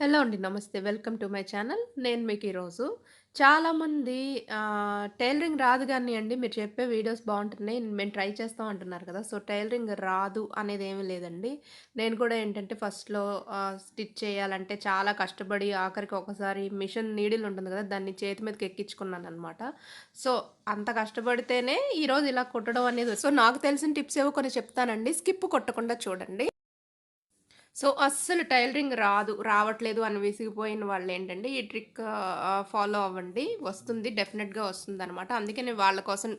Hello అండి. నమస్తే. Welcome to my channel. నేను మీకు ఈరోజు చాలామంది టైలరింగ్ రాదు గానీయండి మీరు చెప్పే వీడియోస్ బావుంటున్నాయి. మేము ట్రై చేస్తాం అంటున్నారు కదా! సో, టైలరింగ్ రాదు అనేదేమీ లేదండి. నేను కూడా ఏంటంటే ఫస్ట్‌లో స్టిచ్ చేయాలంటే చాలా కష్టపడి ఆఖరికి ఒకసారి మిషన్ నీడిల్ ఉంటుంది కదా! దాన్ని చేతి మీదకి ఎక్కించుకున్నాననమాట. సో, అంత కష్టపడితేనే ఈరోజు ఇలా కుట్టడం అనేది సో, నాకు తెలిసిన టిప్స్ ఏవో కొన్ని చెప్తానండి. స్కిప్ కొట్టకుండా చూడండి. సో, అస్సలు టైలరింగ్ రావట్లేదు అని విసిగిపోయిన వాళ్ళేంటంటే, ఈ ట్రిక్ ఫాలో అవ్వండి. వస్తుంది. డెఫినెట్‌గా వస్తుందనమాట. అందుకే నేను వాళ్ళ కోసం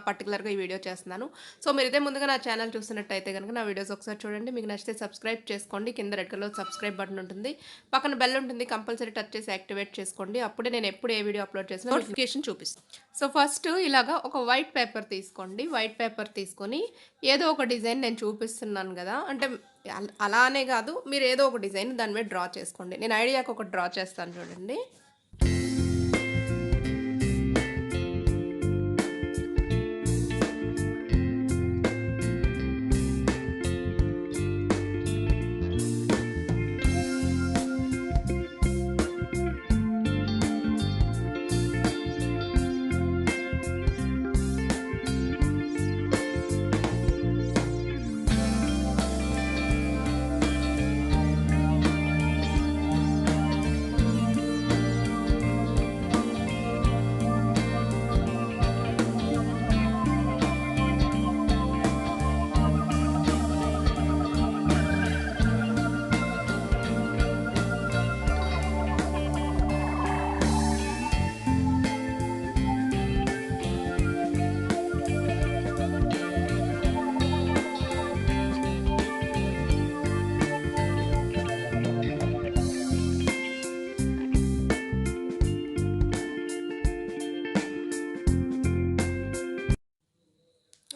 పర్టిక్యులర్‌గా ఈ వీడియో చేస్తున్నాను. సో, మీరిదే ముందుగా నా ఛానల్ చూస్తున్నట్టయితే గనుక నా వీడియోస్ ఒకసారి చూడండి. మీకు నచ్చితే సబ్స్క్రైబ్ చేసుకోండి. కింద రెడ్ కలర్‌లో సబ్స్క్రైబ్ బటన్ ఉంటుంది. పక్కన బెల్ ఉంటుంది. కంపల్సరీ టచ్ చేసి యాక్టివేట్ చేసుకోండి. అప్పుడే నేను ఎప్పుడు ఏ వీడియో అప్‌లోడ్ చేసినా నోటిఫికేషన్ చూపిస్తుంది. సో, ఫస్ట్ ఇలాగా ఒక వైట్ పేపర్ తీసుకోండి. వైట్ పేపర్ తీసుకొని ఏదో ఒక డిజైన్ నేను చూపిస్తున్నాను గదా! అంటే అలా అనే గాదు. మీరేదో ఒక డిజైన్ దాని మీద డ్రా చేసుకోండి. నేను ఐడియాకి ఒకటి డ్రా చేస్తాను చూడండి.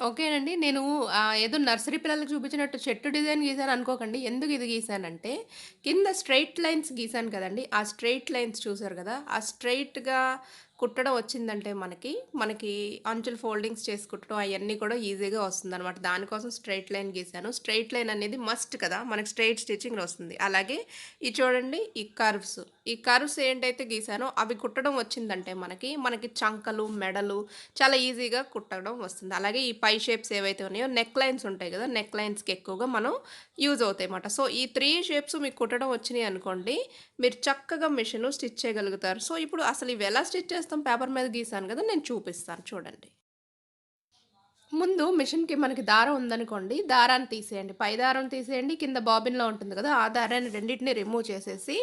ఓకేనండి. నేను ఏదో నర్సరీ పిల్లలకి చూపించినట్టు చెట్టు డిజైన్ గీసాను అనుకోకండి. ఎందుకు ఇది గీసానంటే, కింద స్ట్రెయిట్ లైన్స్ గీసాను కదండీ! ఆ స్ట్రెయిట్ లైన్స్ చూసారు గదా! ఆ స్ట్రెయిట్‌గా కుట్టడం వచ్చిందంటే మనకి అంచులు ఫోల్డింగ్స్ చేసి కుట్టడం అయన్నీ కూడా ఈజీగా వస్తుందనమాట. దానికోసం స్ట్రెయిట్ లైన్ గీసాను. స్ట్రెయిట్ లైన్ అనేది మస్ట్ కదా! మనకి స్ట్రెయిట్ స్టిచ్చింగ్ వస్తుంది. అలాగే ఈ చూడండి ఈ కర్వ్స్ ఏంటైతే గీసానో అవి కుట్టడం వచ్చిందంటే మనకి చంకలు, మెడలు చాలా ఈజీగా కుట్టడం వస్తుంది. అలాగే ఈ పై షేప్స్ ఏవైతే ఉన్నాయో నెక్ లైన్స్ ఉంటాయి గదా! నెక్ లైన్స్‌కి ఎక్కువగా మనం యూజ్ అవుతాయన్నమాట. సో, ఈ 3 షేప్స్ మీకు కుట్టడం వచ్చినియి అనుకోండి, మీరు చక్కగా మిషన్‌లో స్టిచ్ చేయగలుగుతారు. సో, ఇప్పుడు అసలు ఇవి ఎలా స్టిచ్ చేస్తాం పేపర్ మీద గీసాను గదా! నేను చూపిస్తాను చూడండి. ముందు మిషన్‌కి మనకి దారం ఉందనుకోండి, దారాన్ని తీసేయండి. పై దారం తీసేయండి, కింద బాబిన్‌లో ఉంటుంది గదా! ఆ దారాన్ని రెండిటిని రిమూవ్ చేసేసి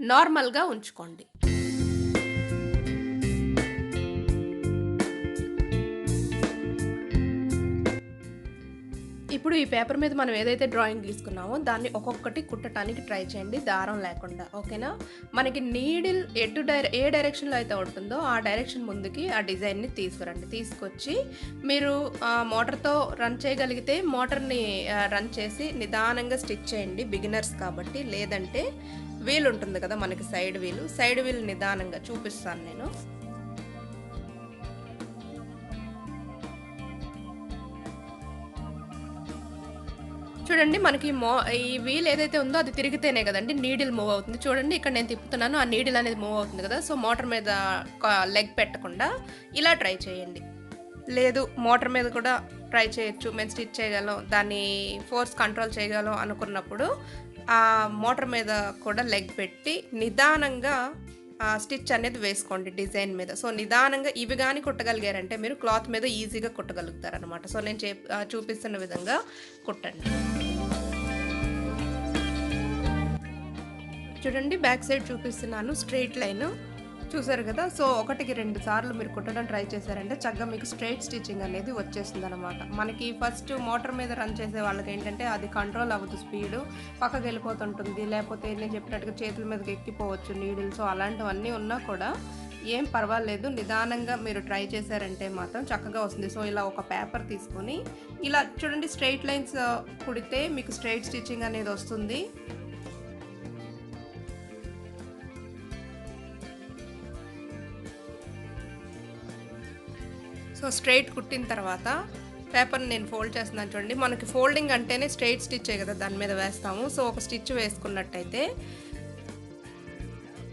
నార్మల్‌గా ఉంచుకోండి. ఇప్పుడు ఈ పేపర్ మీద మనం ఏదైతే డ్రాయింగ్ గీసుకున్నామో దాన్ని ఒక్కొక్కటి కుట్టటానికి ట్రై చేయండి దారం లేకుండా. ఓకేనా? మనకి నీడిల్ ఏ డైరెక్షన్‌లో అయితే ఉంటుందో ఆ డైరెక్షన్ ముందుకి ఆ డిజైన్‌ని తీసుకురండి. తీసుకొచ్చి మీరు మోటార్‌తో రన్ చేయగలిగితే మోటార్‌ని రన్ చేసి నిదానంగా స్టిచ్ చేయండి బిగినర్స్ కాబట్టి. లేదంటే వీల్ ఉంటుంది కదా! మనకి సైడ్ వీల్ నిదానంగా చూపిస్తాను నేను. చూడండి మనకి ఈ వీల్ ఏదైతే ఉందో అది తిరిగితేనే గదండీ నీడిల్ మూవ్ అవుతుంది. చూడండి ఇక్కడ నేను తిప్పుతున్నాను. ఆ నీడిల్ అనేది మూవ్ అవుతుంది గదా! సో, మోటార్ మీద లెగ్ పెట్టకుండా ఇలా ట్రై చేయండి. లేదు మోటార్ మీద కూడా ట్రై చేయొచ్చు. మేము స్టిచ్ చేయగలం. దాన్ని ఫోర్స్ కంట్రోల్ చేయగలం అనుకున్నప్పుడు మోటార్ మీద కూడా లెగ్ పెట్టి నిదానంగా స్టిచ్ అనేది వేసుకోండి డిజైన్ మీద. సో, నిదానంగా ఇవి గాని కుట్టగలిగారంటే మీరు క్లాత్ మీద ఈజీగా కుట్టగలుగుతారనమాట. సో, నేను చూపిస్తున్న విధంగా కుట్టండి. చూడండి బ్యాక్ సైడ్ చూపిస్తున్నాను స్ట్రెయిట్ లైను. చూసారు కదా! సో, 1కి 2 సార్లు మీరు కుట్టడం ట్రై చేశారంటే చక్కగా మీకు స్ట్రెయిట్ స్టిచ్చింగ్ అనేది వచ్చేస్తుందనమాట. మనకి ఫస్ట్ మోటార్ మీద రన్ చేసే వాళ్ళకేంటంటే అది కంట్రోల్ అవ్వదు స్పీడు. పక్కకెళ్ళిపోతుంటుంది. లేపోతే నేను చెప్పినట్టుగా చేతుల మీదకి ఎక్కిపోవచ్చు నీడిల్. సో, అలాంటివన్నీ ఉన్నా కూడా ఏం పర్వాలేదు. నిదానంగా మీరు ట్రై చేశారంటే మాత్రం చక్కగా వస్తుంది. సో, ఇలా ఒక పేపర్ తీసుకొని ఇలా చూడండి స్ట్రెయిట్ లైన్స్ కుడితే మీకు స్ట్రెయిట్ స్టిచ్చింగ్ అనేది వస్తుంది. సో, స్ట్రెయిట్ కుట్టిన తర్వాత పేపర్‌ని నేను ఫోల్డ్ చేస్తున్నాను చూడండి. మనకి ఫోల్డింగ్ అంటేనే స్ట్రెయిట్ స్టిచ్చే కదా దాని మీద వేస్తాము. సో, ఒక స్టిచ్ వేసుకున్నట్టయితే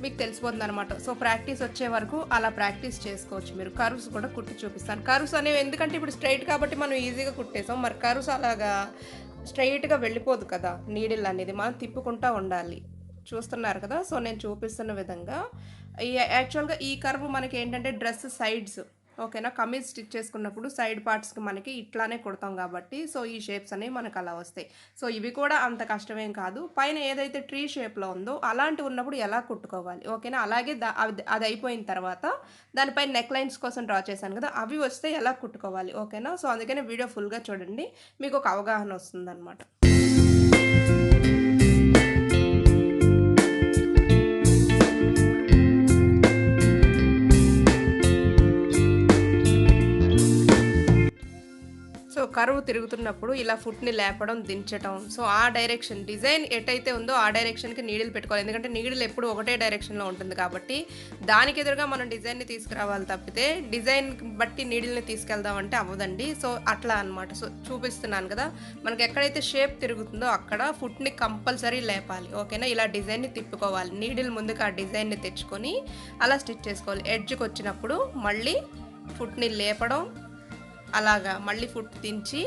మీకు తెలిసిపోతుందనమాట. సో, ప్రాక్టీస్ వచ్చే వరకు అలా ప్రాక్టీస్ చేసుకోవచ్చు మీరు. కర్వ్స్ కూడా కుట్టి చూపిస్తాను. కర్వ్స్ అనేవి ఎందుకంటే ఇప్పుడు స్ట్రెయిట్ కాబట్టి మనం ఈజీగా కుట్టేసాం. మరి కర్వ్స్ అలాగా స్ట్రెయిట్‌గా వెళ్ళిపోదు కదా! నీడిల్ అనేది. మనం తిప్పుకుంటా ఉండాలి. చూస్తున్నారు కదా! సో, నేను చూపిస్తున్న విధంగా యాక్చువల్‌గా ఈ కర్వ్ మనకేంటంటే డ్రెస్ సైడ్స్ ఓకేనా? కమీజ్ స్టిచ్ చేసుకున్నప్పుడు సైడ్ పార్ట్స్‌కి మనకి ఇట్లానే కుడతాం కాబట్టి సో, ఈ షేప్స్ అనేవి మనకలా వస్తాయి. సో, ఇవి కూడా అంత కష్టమేం కాదు. పైన ఏదైతే ట్రీ షేప్‌లో ఉందో అలాంటివి ఉన్నప్పుడు ఎలా కుట్టుకోవాలి ఓకేనా? అలాగే అది అయిపోయిన తర్వాత దానిపైన నెక్ లైన్స్ కోసం డ్రా చేశాను కదా! అవి వస్తే ఎలా కుట్టుకోవాలి ఓకేనా? సో, అందుకనే వీడియో ఫుల్‌గా చూడండి. మీకొక అవగాహన వస్తుందనమాట. సో, కర్వ్ తిరుగుతున్నప్పుడు ఇలా ఫుట్‌ని లేపడం, దించటం. సో, ఆ డైరెక్షన్ డిజైన్ ఎటైతే ఉందో ఆ డైరెక్షన్‌కి నీడిల్ పెట్టుకోవాలి. ఎందుకంటే నీడిల్ ఎప్పుడు ఒకటే డైరెక్షన్‌లో ఉంటుంది కాబట్టి, దానికి ఎదురుగా మనం డిజైన్‌ని తీసుకురావాలి తప్పితే, డిజైన్‌కి బట్టి నీడిల్‌ని తీసుకెళ్దాం అంటే అవ్వదండి. సో, అట్లా అనమాట. సో, చూపిస్తున్నాను కదా! మనకి ఎక్కడైతే షేప్ తిరుగుతుందో అక్కడ ఫుట్‌ని కంపల్సరీ లేపాలి. ఓకేనా? ఇలా డిజైన్‌ని తిప్పుకోవాలి. నీడిల్ ముందుకు ఆ డిజైన్‌ని తెచ్చుకొని అలా స్టిచ్ చేసుకోవాలి. ఎడ్జ్‌కొచ్చినప్పుడు మళ్ళీ ఫుట్‌ని లేపడం అలాగా మళ్ళీ ఫుట్ దించి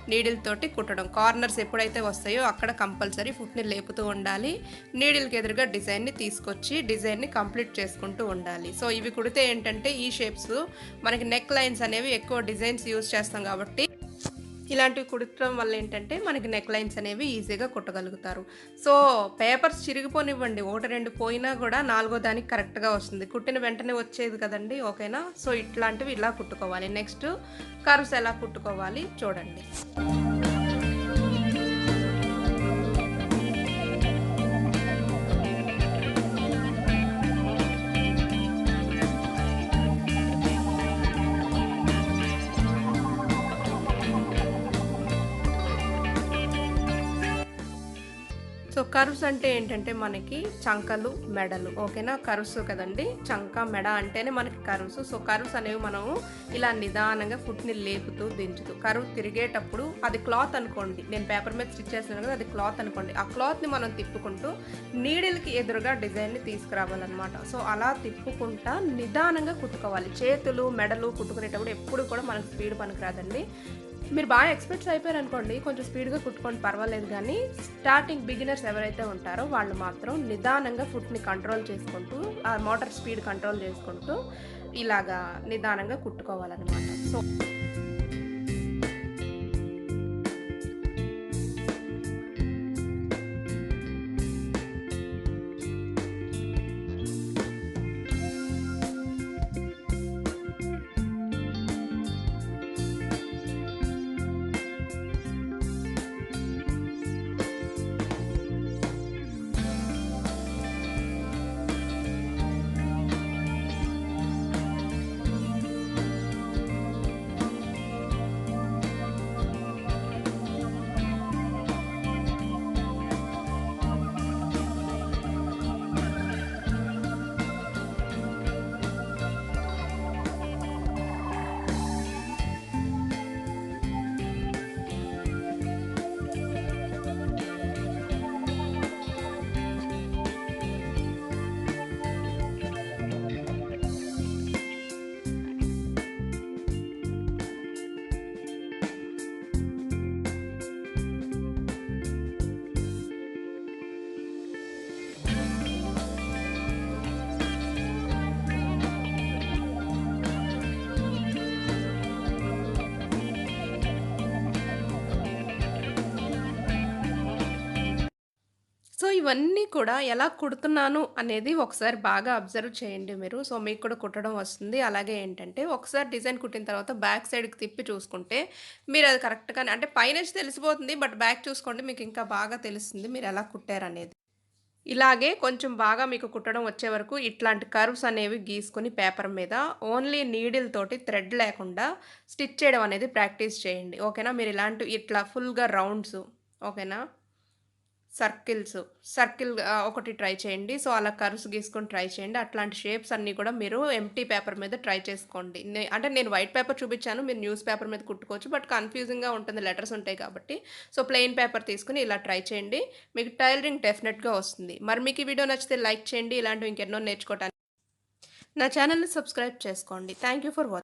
నీడిల్ తోటి కుట్టడం. కార్నర్స్ ఎప్పుడైతే వస్తాయో అక్కడ కంపల్సరీ ఫుట్‌ని లేపుతూ ఉండాలి. నీడిల్‌కి ఎదురుగా డిజైన్‌ని తీసుకొచ్చి డిజైన్‌ని కంప్లీట్ చేసుకుంటూ ఉండాలి. సో, ఇవి కుడితే ఏంటంటే ఈ షేప్స్ మనకి నెక్ లైన్స్ అనేవి ఎక్కువ డిజైన్స్ యూజ్ చేస్తాం కాబట్టి ఇలాంటివి కుట్టడం వల్ల ఏంటంటే మనకి నెక్ లైన్స్ అనేవి ఈజీగా కుట్టగలుగుతారు. So, papers చిరిగిపోనివ్వండి. 1, 2 పోయినా గూడా నాలుగో దానికి కరెక్ట్‌గా వస్తుంది. కుట్టిన వెంటనే వచ్చేది కదండీ! ఓకేనా? సో, ఇట్లాంటివి ఇలా కుట్టుకోవాలి. నెక్స్ట్ కర్వ్స్ ఎలా కుట్టుకోవాలి చూడండి. సో, కర్వ్స్ అంటే ఏంటంటే మనకి చంకలు, మెడలు ఓకేనా? కర్వ్స్ కదండీ! చంక, మెడ అంటేనే మనకి కర్వ్స్. సో, కర్వ్స్ అనేవి మనము ఇలా నిదానంగా ఫుట్‌ని లేపుతూ, దించుతూ కర్వ్ తిరిగేటప్పుడు అది క్లాత్ అనుకోండి. నేను పేపర్ మీద స్టిచ్ చేస్తున్నాను కదా! అది క్లాత్ అనుకోండి. ఆ క్లాత్‌ని మనం తిప్పుకుంటూ నీడిల్‌కి ఎదురుగా డిజైన్‌ని తీసుకురావాలనమాట. సో, అలా తిప్పుకుంటా నిదానంగా కుట్టుకోవాలి. చేతులు, మెడలు కుట్టుకునేటప్పుడు ఎప్పుడు కూడా మనకు స్పీడ్ పనికిరాదండి. మీరు బాగా ఎక్స్‌పర్ట్స్ అయిపోయారనుకోండి, కొంచెం స్పీడ్‌గా కుట్టుకోండి పర్వాలేదు గానీ, స్టార్టింగ్ బిగినర్స్ ఎవరైతే ఉంటారో వాళ్ళు మాత్రం నిదానంగా ఫుట్‌ని కంట్రోల్ చేసుకుంటూ, ఆ మోటార్ స్పీడ్ కంట్రోల్ చేసుకుంటూ, ఇలాగా నిదానంగా కుట్టుకోవాలనమాట. సో సో, ఇవన్నీ కూడా ఎలా కుడుతున్నాను అనేది ఒకసారి బాగా అబ్జర్వ్ చేయండి మీరు. సో, మీకు కూడా కుట్టడం వస్తుంది. అలాగే ఏంటంటే, ఒకసారి డిజైన్ కుట్టిన తర్వాత బ్యాక్ సైడ్‌కి తిప్పి చూసుకుంటే, మీరది కరెక్ట్‌గానే అంటే పైనుంచి తెలిసిపోతుంది. బట్ బ్యాక్ చూసుకోండి మీకు ఇంకా బాగా తెలుస్తుంది మీరెలా కుట్టారనేది. ఇలాగే కొంచెం బాగా మీకు కుట్టడం వచ్చే వరకు ఇట్లాంటి కర్వ్స్ అనేవి గీసుకొని పేపర్ మీద ఓన్లీ నీడిల్ తోటి థ్రెడ్ లేకుండా స్టిచ్ చేయడం అనేది ప్రాక్టీస్ చేయండి. ఓకేనా? మీరు ఇట్లా ఫుల్‌గా రౌండ్స్ ఓకేనా? సర్కిల్స్. ఒకటి ట్రై చేయండి. సో, అలా కర్వ్స్ గీసుకొని ట్రై చేయండి. అట్లాంటి షేప్స్ అన్నీ కూడా మీరు ఎంప్టీ పేపర్ మీద ట్రై చేసుకోండి. అంటే నేను వైట్ పేపర్ చూపిచ్చాను. మీరు న్యూస్ పేపర్ మీద కుట్టుకోవచ్చు. బట్ కన్‌ఫ్యూజింగ్‌గా ఉంటుంది. లెటర్స్ ఉంటాయి కాబట్టి. సో, ప్లెయిన్ పేపర్ తీసుకొని ఇలా ట్రై చేయండి. మీకు టైలరింగ్ డెఫినెట్‌గా వస్తుంది. మరి మీకు ఈ వీడియో నచ్చితే లైక్ చేయండి. ఇలాంటివి ఇంకెన్నో నేర్చుకోవటానికి నా ఛానెల్‌ని సబ్స్క్రైబ్ చేసుకోండి. Thank you for watching.